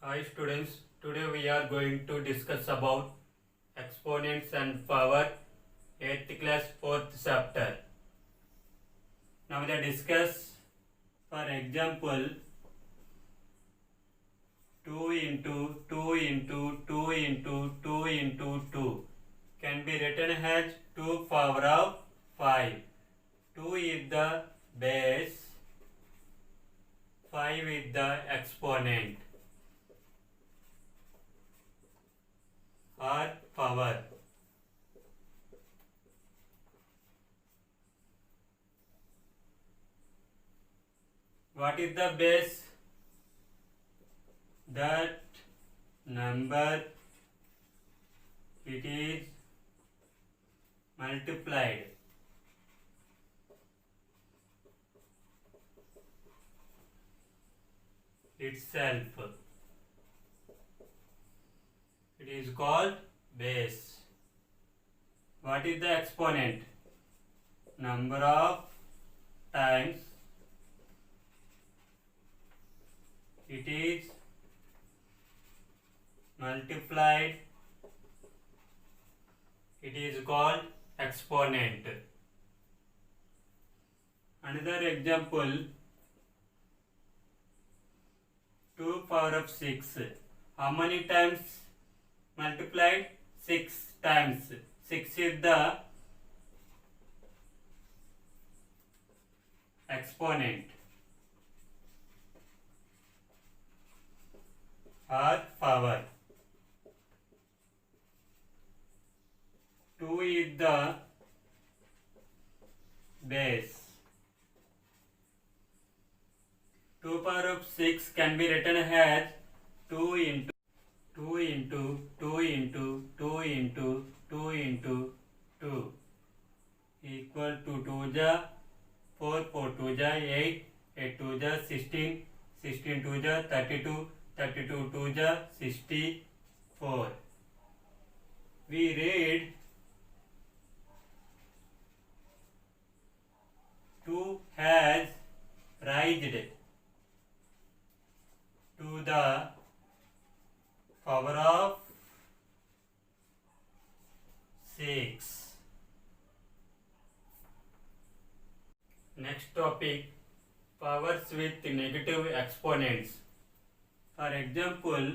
Hi students, today we are going to discuss about exponents and power 8th class 4th chapter. Now we discuss, for example, 2 into 2 into 2 into 2 into 2 can be written as 2 power of 5. 2 is the base, 5 is the exponent or power. What is the base? That number it is multiplied. Itself. It is called base. What is the exponent? Number of times it is multiplied. It is called exponent. Another example, 2 power of 6. How many times multiplied? 6 times. 6 is the exponent or power. 2 is the base. 2 power of 6 can be written as 2 into 2 into 2 into 2 into 2 into 2 equal to 2 ja 4, 4 2 ja 8, 8 2 ja 16, 16 2 ja 32, 32 2 ja 64. We read 2 has raised to the power of 6. Next topic, powers with negative exponents. For example,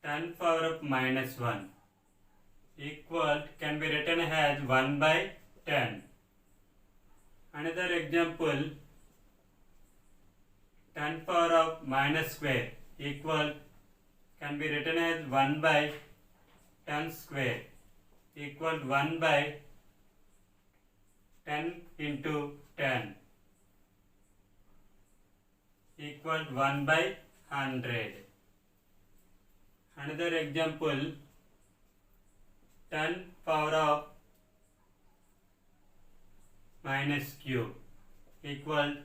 10 power of minus 1 equal can be written as 1 by 10. Another example, 10 power of minus square equal can be written as 1 by 10 square equal 1 by 10 into 10 equal 1 by 100. Another example, 10 power of minus cube equal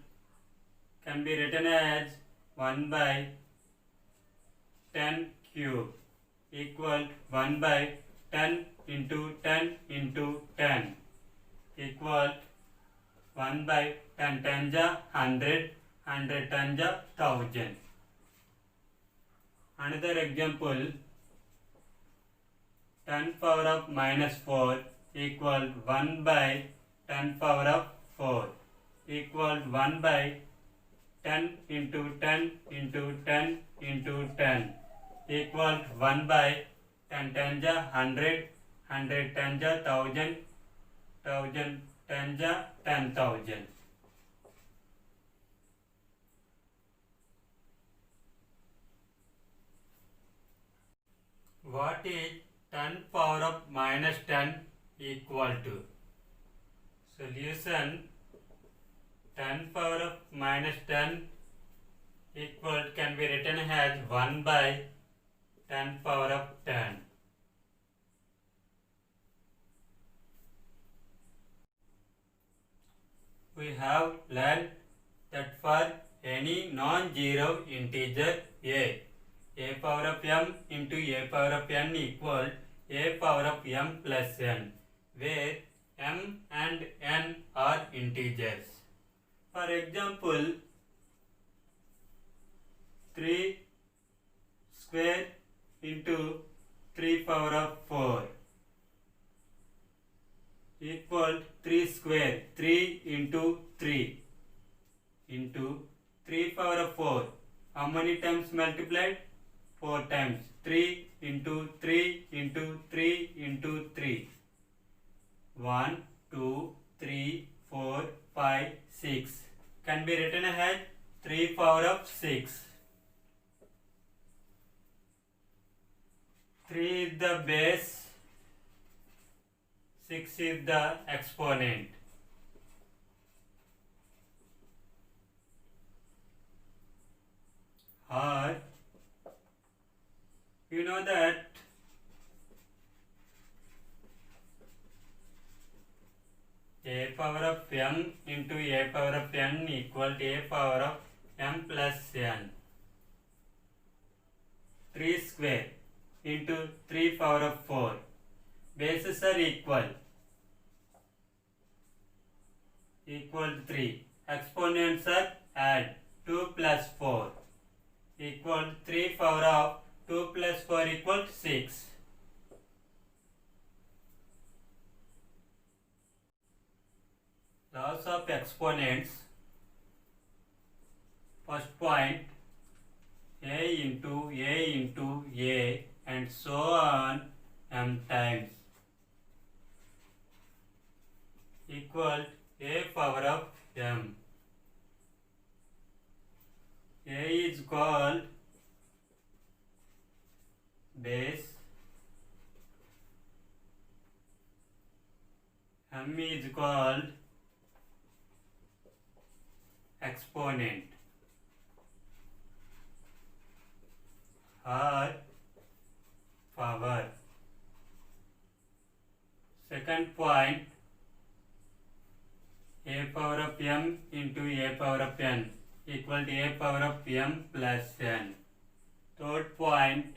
can be written as 1 by 10 cube equal 1 by 10 into 10 into 10 equal 1 by 10 10 ja 100, 100 10 ja 1000. Another example, 10 power of minus 4 equal 1 by 10 power of 4 equal 1 by 10 into 10 into 10 into 10 equal 1 by 10 10 ja 100, 100 10 ja 1000, 1000 10 ja 10,000. What is 10 power of minus 10 equal to? Solution, 10 power of minus 10 equal can be written as 1 by 10 power of 10. We have learned that for any non-zero integer a power of m into a power of n equal a power of m plus n, where m and n are integers. For example, 3 square into 3 power of 4 equal 3 square. 3 into 3 into 3 power of 4. How many times multiplied? 4 times. 3 into 3 into 3 into 3. 1, 2, 3, 4, 5, 6. Can be written as 3 power of 6. 3 is the base, 6 is the exponent. Or you know that a power of m into a power of n equal to a power of m plus n. 3 square into 3 power of 4. Bases are equal. Equal to 3. Exponents are add. 2 plus 4 equal 3 power of 2 plus 4 equal 6. Laws of exponents. First point, a into a and so on m times equal a power of m. A is called base, m is called exponent or power. Second point, a power of m into a power of n equal to a power of m plus n. Third point,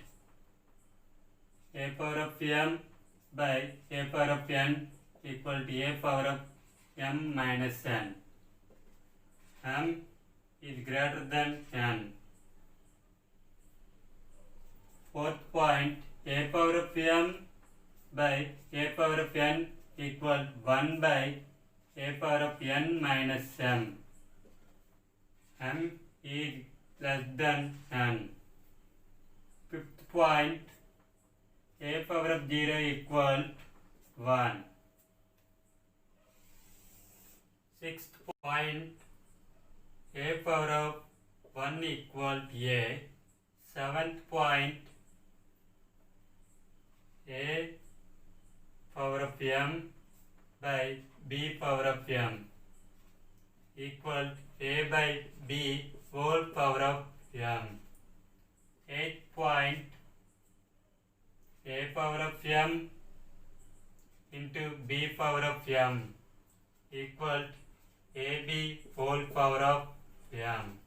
a power of m by a power of n equal to a power of m minus n. M is greater than n. Fourth point, a power of m by a power of n equal 1 by a power of n minus m. M is less than n. Fifth point, a power of 0 equal 1. Sixth point, a power of 1 equal a. Seventh point, a power of m by b power of m equal a by b whole power of m. Eighth point, a power of m into b power of m equal ab whole power of m.